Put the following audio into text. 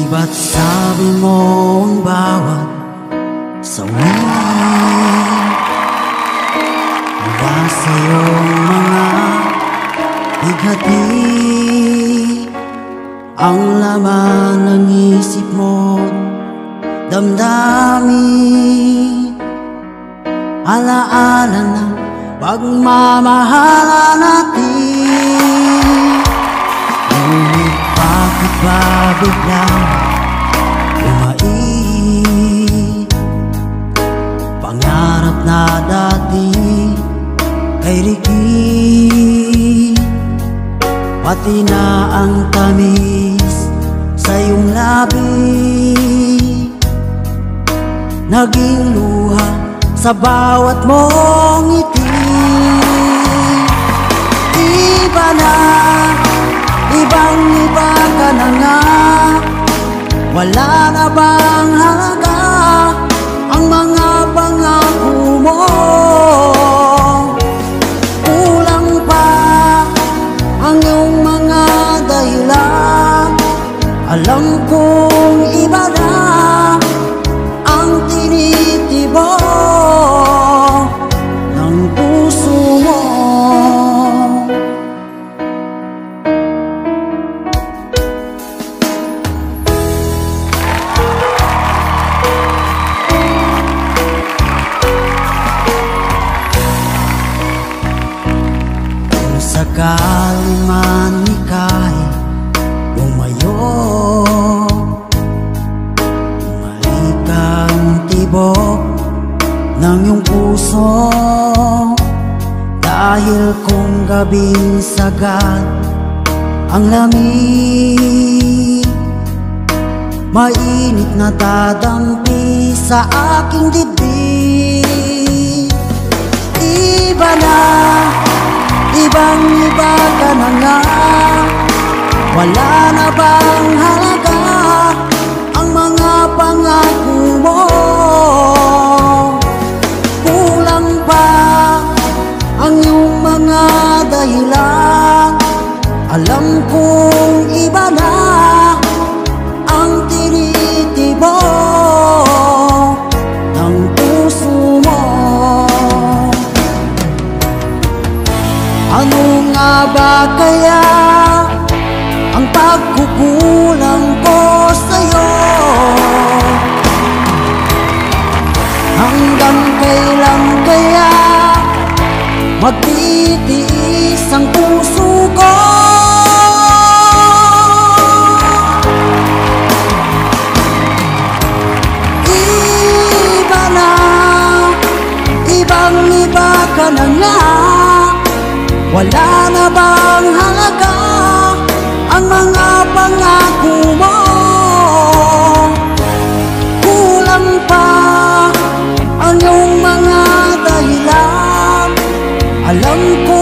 Ba't sabi mo ang bawat sawi mula sa iyong mga bighati ang laman ng isip mo, damdamin, alaala ng pagmamahala natin. Ngunit bakit ba biglang bumait pangarap na dati kay Ricky, pati na ang tamis sa iyong labi naging luha sa bawat mong ngiti. Iba na, ibang iba ka na nga, wala na bang halaga ang mga pangako mo? Kulang pa ang iyong mga dahilan, alam kong iba na ang tinitibok ng puso mo. Sakali man ika'y umayo, malikang tibok ng iyong puso, dahil kung gabing sagad ang lamig, mainit na dadampi sa aking dibdib. Iba na, ibang iba ka na nga, wala na bang halaga ang mga pangako mo? Kulang pa ang iyong mga dahilan, alam kong iba na ang tinitibok ng puso mo. Ano nga ba kaya ang pagkukulang ko sa'yo? Hanggang kailan kaya magtitiis ang puso ko? Iba na, ibang iba ka na nga, wala na bang halaga ang mga pangako mo? Kulang pa ang iyong mga dahilan, alam ko